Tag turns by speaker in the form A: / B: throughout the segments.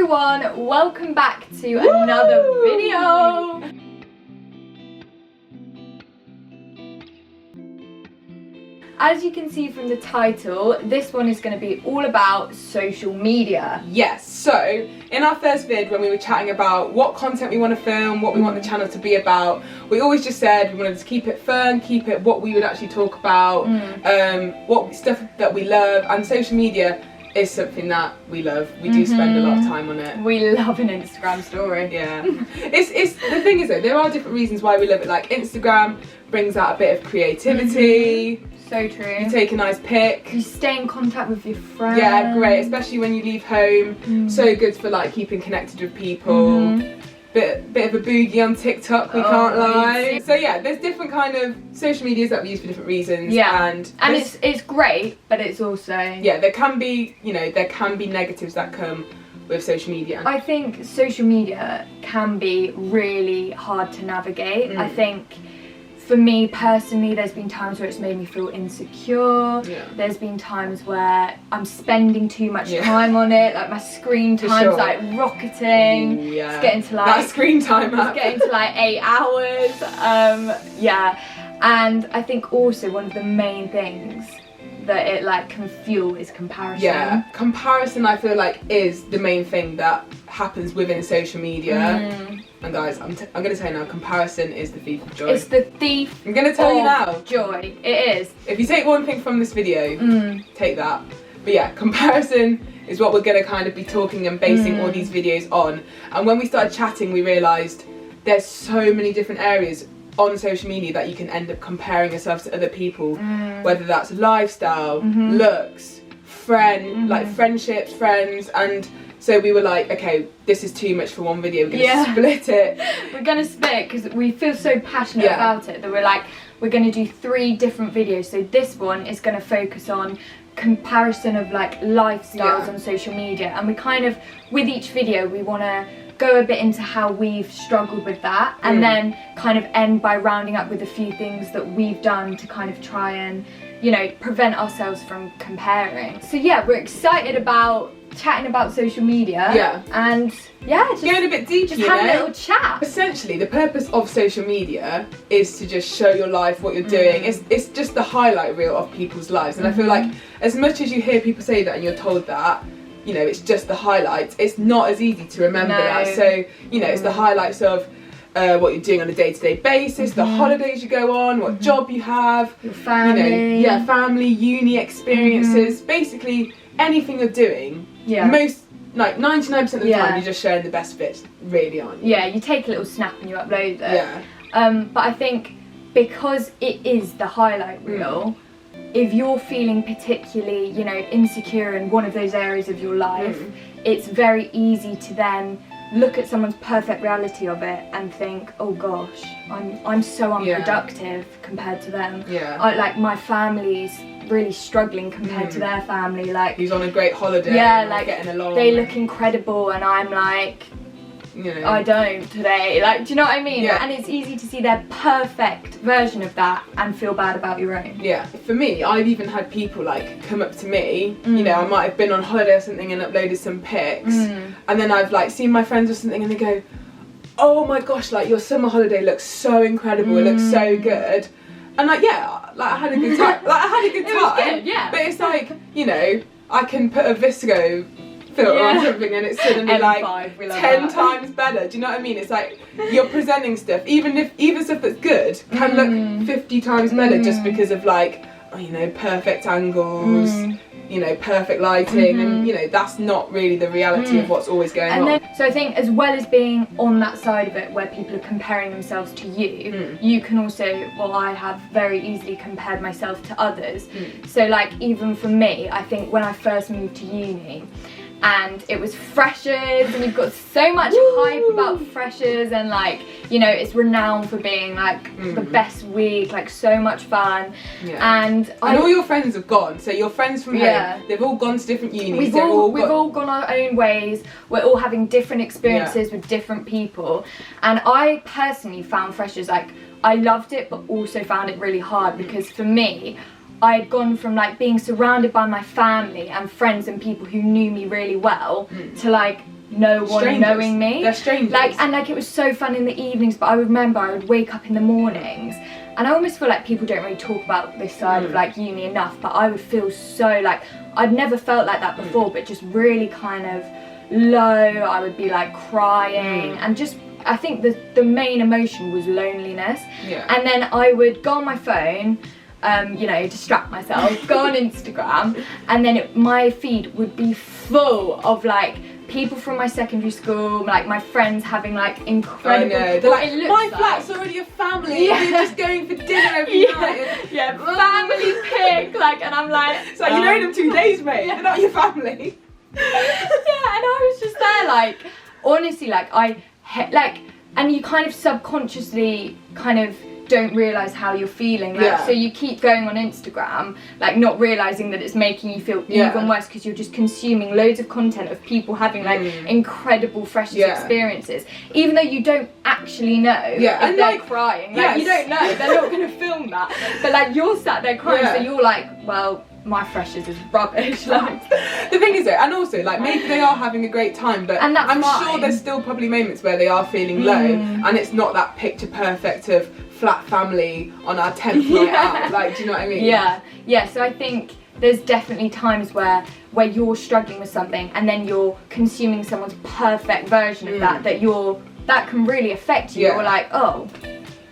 A: everyone, welcome back to another video. As you can see from the title, this one is going to be all about social media.
B: Yes, so in our first vid when we were chatting about what content we want to film, what we want the channel to be about, we always just said we wanted to keep it fun, keep it what we would actually talk about, what stuff that we love, and social media is something that we love. We do spend a lot of time on it.
A: We love an Instagram story.
B: Yeah. It's the thing is though, there are different reasons why we love it. Like Instagram brings out a bit of creativity.
A: So true.
B: You take a nice pic.
A: You stay in contact with your friends.
B: Yeah, great, especially when you leave home. So good for like keeping connected with people. Bit of a boogie on TikTok, we can't lie. So yeah, there's different kind of social medias that we use for different reasons.
A: Yeah.
B: And
A: it's great, but it's also,
B: yeah, there can be, there can be negatives that come with social media.
A: I think social media can be really hard to navigate. I think for me personally, there's been times where it's made me feel insecure. There's been times where I'm spending too much time on it, like my screen time's like rocketing. It's getting to like
B: that screen time
A: it's getting to like 8 hours. And I think also one of the main things that it like can fuel is comparison.
B: Yeah, comparison I feel like is the main thing that happens within social media. And guys, I'm going to tell you now, comparison is the thief of joy.
A: It's the thief
B: I'm going to tell you now.
A: Joy. It is.
B: If you take one thing from this video, take that. But yeah, comparison is what we're going to kind of be talking and basing all these videos on. And when we started chatting, we realised there's so many different areas on social media that you can end up comparing yourself to other people, whether that's lifestyle, looks, friendships, friends, and so we were like, okay, this is too much for one video, we're going to split it.
A: We're going to split because we feel so passionate about it that we're like, we're going to do 3 different videos. So this one is going to focus on comparison of like lifestyles on social media, and we kind of, with each video, we want to go a bit into how we've struggled with that, and then kind of end by rounding up with a few things that we've done to kind of try and, prevent ourselves from comparing. So yeah, we're excited about chatting about social media and just
B: going a bit deeper,
A: just have a little chat.
B: Essentially the purpose of social media is to just show your life, what you're doing. It's just the highlight reel of people's lives, and I feel like as much as you hear people say that and you're told that it's just the highlights, it's not as easy to remember that. So it's the highlights of what you're doing on a day-to-day basis, the holidays you go on, what job you have,
A: your family,
B: family, uni experiences, basically anything you're doing. Most, like 99% of the time, you're just sharing the best bits, really, aren't you?
A: Yeah, you take a little snap and you upload it. But I think because it is the highlight reel, if you're feeling particularly, insecure in one of those areas of your life, it's very easy to then look at someone's perfect reality of it and think, oh gosh, I'm so unproductive compared to them. Like my family's really struggling compared to their family. Like
B: he's on a great holiday.
A: Like
B: getting along.
A: They look incredible, and I'm like, I don't today. Like, do you know what I mean? And it's easy to see their perfect version of that and feel bad about your own.
B: For me, I've even had people like come up to me, I might have been on holiday or something and uploaded some pics, and then I've like seen my friends or something and they go, oh my gosh, like your summer holiday looks so incredible, it looks so good. And like, I had a good time. Like I had a good time.
A: Good,
B: but it's like, I can put a Visco filter on something and it's suddenly like 10 times better. Do you know what I mean? It's like you're presenting stuff, even stuff that's good can look 50 times better just because of like, perfect angles, perfect lighting, and that's not really the reality of what's always going on.
A: So I think as well as being on that side of it where people are comparing themselves to you, you can also, I have very easily compared myself to others. So like even for me, I think when I first moved to uni, and it was freshers, and you've got so much hype about freshers, and like it's renowned for being like the best week, like so much fun, and
B: all your friends have gone. So your friends from home, they've all gone to different unis.
A: We've all gone our own ways. We're all having different experiences with different people, and I personally found freshers like I loved it, but also found it really hard because for me, I had gone from like being surrounded by my family and friends and people who knew me really well to like no one
B: Strangers.
A: knowing me.
B: They're strangers.
A: Like, and like it was so fun in the evenings, but I remember I would wake up in the mornings, and I almost feel like people don't really talk about this side of like uni enough, but I would feel so like, I'd never felt like that before, but just really kind of low. I would be like crying, and just, I think the main emotion was loneliness. And then I would go on my phone, you know, distract myself, go on Instagram, and then my feed would be full of like people from my secondary school, like my friends having like incredible.
B: I know. They're like, my flat's already a family. They're just going for dinner every night.
A: Yeah, family pic. Like, and I'm like,
B: it's like, you know them 2 days, mate. They're not your family.
A: Yeah, and I was just there, like, honestly, like like, and you kind of subconsciously kind of don't realise how you're feeling, like, so you keep going on Instagram, like not realising that it's making you feel even worse, because you're just consuming loads of content of people having like incredible freshest experiences, even though you don't actually know if
B: and
A: they're
B: like,
A: crying, like you don't know, they're not going to film that, but like you're sat there crying, so you're like, well, my freshers is rubbish. Like,
B: the thing is, and also like maybe they are having a great time, but
A: and
B: I'm
A: fine.
B: sure there's still probably moments where they are feeling low, and it's not that picture perfect of flat family on our 10th night out. Like, do you know what I mean?
A: Yeah. So I think there's definitely times where you're struggling with something, and then you're consuming someone's perfect version of that can really affect you. You're like, oh.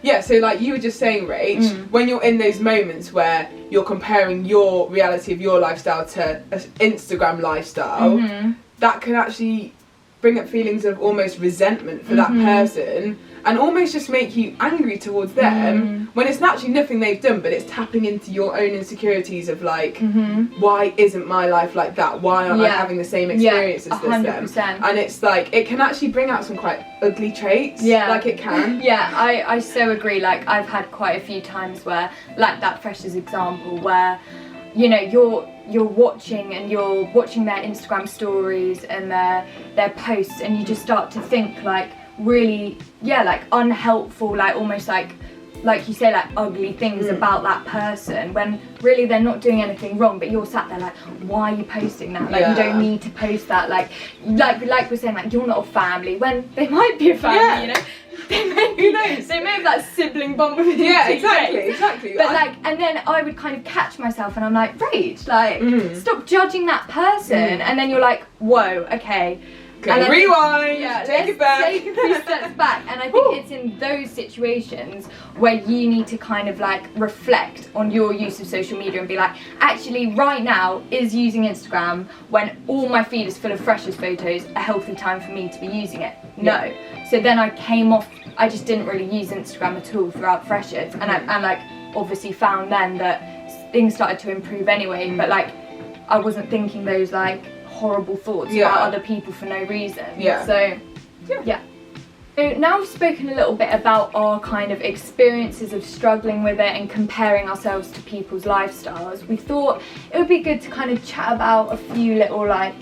B: Yeah, so like you were just saying, Rach, when you're in those moments where you're comparing your reality of your lifestyle to an Instagram lifestyle, that can actually bring up feelings of almost resentment for that person, and almost just make you angry towards them, when it's actually nothing they've done, but it's tapping into your own insecurities of like, why isn't my life like that? Why aren't I having the same experience as this them? And it's like, it can actually bring out some quite ugly traits. Like it can.
A: I so agree. Like, I've had quite a few times where, like that freshers example, where, you know, you're watching their Instagram stories and their posts, and you just start to think like really like unhelpful, like almost like you say, like ugly things about that person, when really they're not doing anything wrong, but you're sat there like, why are you posting that? Like, you don't need to post that. Like we're saying, like, you're not a family, when they might be a family, you know. Who knows? They may have that sibling bond with you.
B: Exactly.
A: But like, and then I would kind of catch myself, and I'm like, Rach, like, stop judging that person. And then you're like, whoa, okay.
B: And rewind, take it back.
A: Take a few steps back. And I think it's in those situations where you need to kind of like reflect on your use of social media and be like, actually right now, is using Instagram when all my feed is full of freshers photos a healthy time for me to be using it? No. So then I came off, I just didn't really use Instagram at all throughout freshers, and I like obviously found then that things started to improve anyway, but like I wasn't thinking those like horrible thoughts about other people for no reason. So now we've spoken a little bit about our kind of experiences of struggling with it and comparing ourselves to people's lifestyles, we thought it would be good to kind of chat about a few little like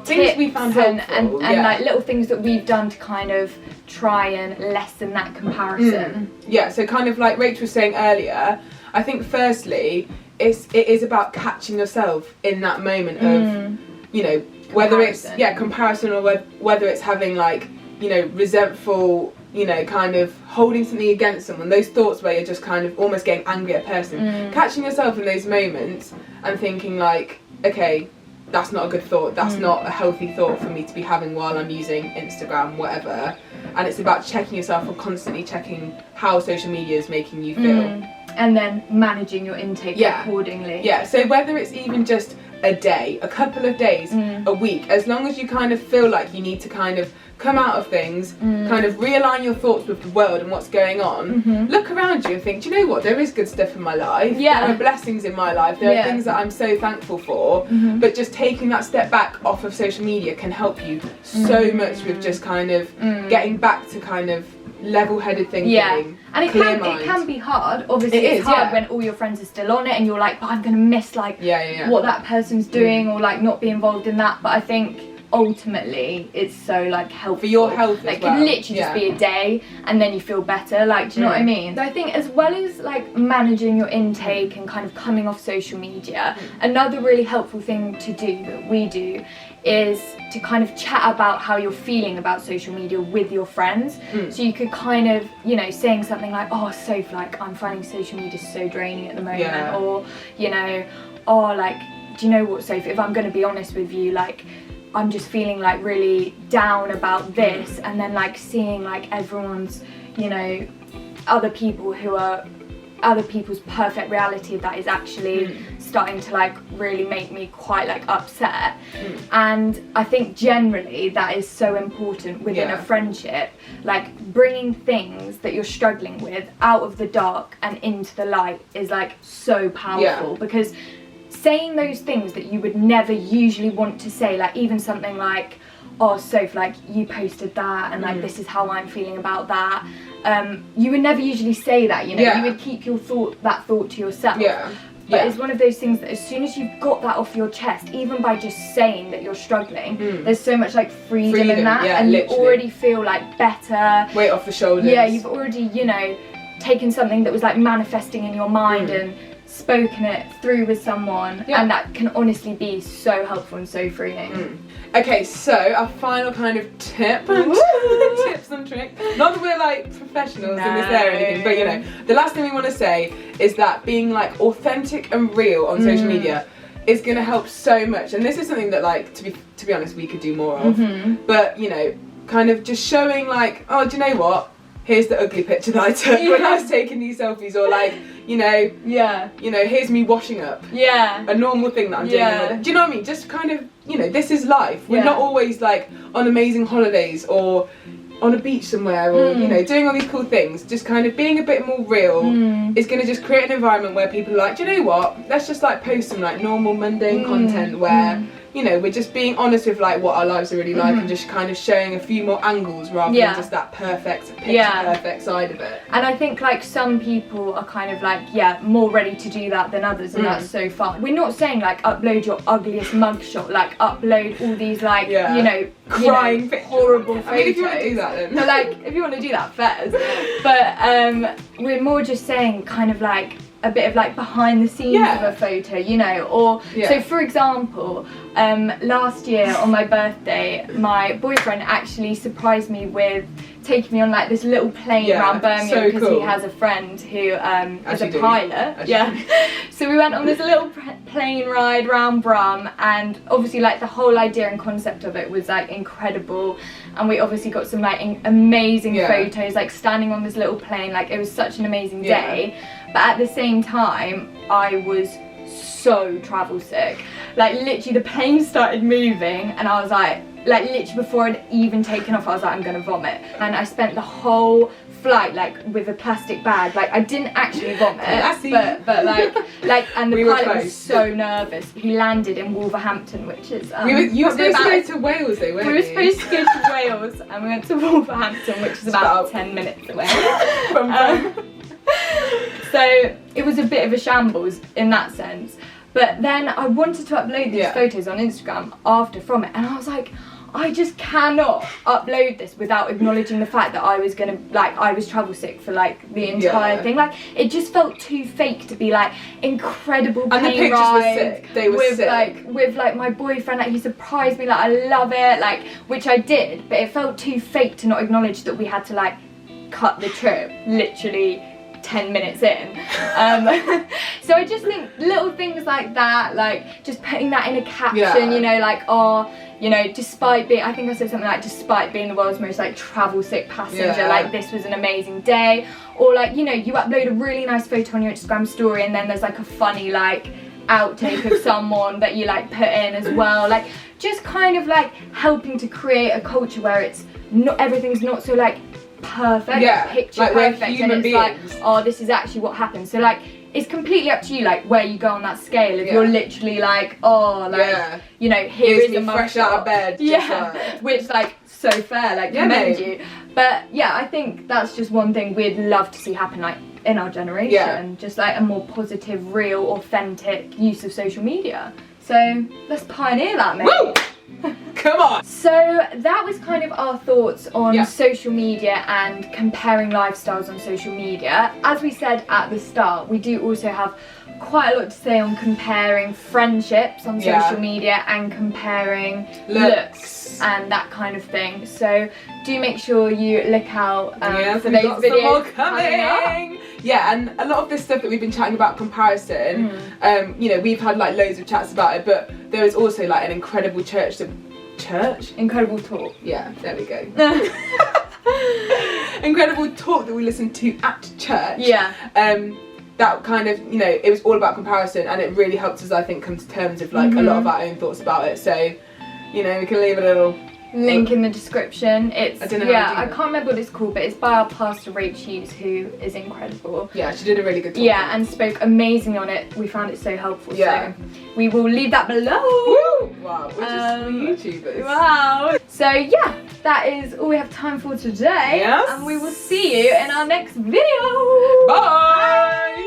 B: things we found helpful,
A: and like little things that we've done to kind of try and lessen that comparison.
B: So kind of like Rach was saying earlier, I think firstly it is about catching yourself in that moment of, you know, whether it's comparison, or whether it's having like, you know, resentful, you know, kind of holding something against someone, those thoughts where you're just kind of almost getting angry at a person, catching yourself in those moments and thinking like, okay, that's not a good thought, that's not a healthy thought for me to be having while I'm using Instagram, whatever. And it's about checking yourself, or constantly checking how social media is making you feel.
A: And then managing your intake accordingly.
B: So whether it's even just a day, a couple of days, a week, as long as you kind of feel like you need to kind of come out of things, kind of realign your thoughts with the world and what's going on, look around you and think, do you know what, there is good stuff in my life, there are blessings in my life, there are things that I'm so thankful for, but just taking that step back off of social media can help you so much with just kind of getting back to kind of level-headed thinking.
A: And it can be hard. Obviously, it's hard when all your friends are still on it, and you're like, but I'm gonna miss like what that person's doing, or like not be involved in that. But I think ultimately it's so like helpful
B: for your health
A: like
B: as well.
A: it could literally just be a day and then you feel better, like, do you know what I mean? So I think as well as like managing your intake and kind of coming off social media, another really helpful thing to do that we do is to kind of chat about how you're feeling about social media with your friends. So you could kind of, you know, saying something like, oh Soph, like I'm finding social media so draining at the moment, or, you know, oh like, do you know what Soph, if I'm going to be honest with you, like I'm just feeling like really down about this, and then like seeing like everyone's, you know, other people's perfect reality of that is actually starting to like really make me quite like upset. And I think generally that is so important within a friendship, like bringing things that you're struggling with out of the dark and into the light is like so powerful, because saying those things that you would never usually want to say, like even something like, oh Soph, like you posted that and like this is how I'm feeling about that, you would never usually say that, you know, you would keep your that thought to yourself. But it's one of those things that as soon as you've got that off your chest, even by just saying that you're struggling, there's so much like freedom in that, and you already feel like better,
B: weight off the shoulders.
A: You've already, you know, taken something that was like manifesting in your mind and spoken it through with someone, and that can honestly be so helpful and so freeing.
B: Okay, so our final kind of tip and tips and tricks, not that we're like professionals in this area or anything, but you know, the last thing we want to say is that being like authentic and real on social media is going to help so much. And this is something that like, to be honest, we could do more of, but you know, kind of just showing like, oh, do you know what, here's the ugly picture that I took when I was taking these selfies, or like, you know, you know, here's me washing up. A normal thing that I'm doing. Do you know what I mean? Just kind of, you know, this is life. We're not always like on amazing holidays or on a beach somewhere, or you know, doing all these cool things. Just kind of being a bit more real is going to just create an environment where people are like, do you know what? Let's just like post some like normal mundane content where, you know, we're just being honest with like what our lives are really like, and just kind of showing a few more angles rather than just that perfect picture perfect side of it.
A: And I think like some people are kind of like more ready to do that than others, and that's so fun. We're not saying like upload your ugliest mugshot, like upload all these like you know,
B: crying
A: horrible photos.
B: I mean, if you want to do that then.
A: So like if you want to do that, fairs. But we're more just saying kind of like a bit of like behind the scenes of a photo, you know, or so for example, last year on my birthday, my boyfriend actually surprised me with taking me on like this little plane around Birmingham, because he has a friend who is a pilot. So we went on this little plane ride around Brum, and obviously like the whole idea and concept of it was like incredible, and we obviously got some like amazing photos like standing on this little plane. Like it was such an amazing day, but at the same time I was so travel sick. Like literally the plane started moving and I was like literally before I'd even taken off I was like, I'm gonna vomit. And I spent the whole flight like with a plastic bag. Like I didn't actually vomit, but like and the pilot was so nervous. He landed in Wolverhampton, which is
B: you were supposed to go to Wales though, weren't you?
A: We were supposed to go to Wales and we went to Wolverhampton, which is about 10 minutes away from so it was a bit of a shambles in that sense. But then I wanted to upload these photos on Instagram after from it, and I was like, I just cannot upload this without acknowledging the fact that I was I was travel sick for like the entire thing. Like it just felt too fake to be like incredible plane rides.
B: Were sick. They were
A: with
B: sick.
A: With like my boyfriend, like he surprised me, like I love it, like, which I did, but it felt too fake to not acknowledge that we had to like cut the trip literally 10 minutes in. So I just think little things like that, like just putting that in a caption, you know, like, oh, you know, despite being, I think I said something like, despite being the world's most like travel sick passenger, like this was an amazing day. Or like, you know, you upload a really nice photo on your Instagram story and then there's like a funny like outtake of someone that you like put in as well. Like just kind of like helping to create a culture where it's not, everything's not so like perfect, picture
B: like
A: perfect, and it's like, oh, this is actually what happened. So like it's completely up to you like where you go on that scale. If you're literally like, oh, like you know, here's me
B: fresh out of bed,
A: which like so fair, like commend you. But yeah, I think that's just one thing we'd love to see happen like in our generation, just like a more positive, real, authentic use of social media. So let's pioneer that, mate. Woo!
B: Come on.
A: So that was kind of our thoughts on social media and comparing lifestyles on social media. As we said at the start, we do also have quite a lot to say on comparing friendships on social media and comparing looks and that kind of thing. So do make sure you look out for those videos coming.
B: Yeah, and a lot of this stuff that we've been chatting about comparison, you know, we've had like loads of chats about it, but there is also like an incredible incredible talk. Yeah, there we go. Incredible talk that we listened to at church.
A: Yeah.
B: That kind of, you know, it was all about comparison, and it really helped us, I think, come to terms with like a lot of our own thoughts about it. So, you know, we can leave a little
A: link in the description. It's
B: I don't know
A: I can't remember what it's called, but it's by our pastor Rach, who is incredible.
B: Yeah, she did a really good talk.
A: Yeah, and spoke amazingly on it. We found it so helpful. Yeah. So we will leave that below.
B: Woo! Wow, we're just YouTubers.
A: Wow. So yeah, that is all we have time for today.
B: Yes.
A: And we will see you in our next video.
B: Bye.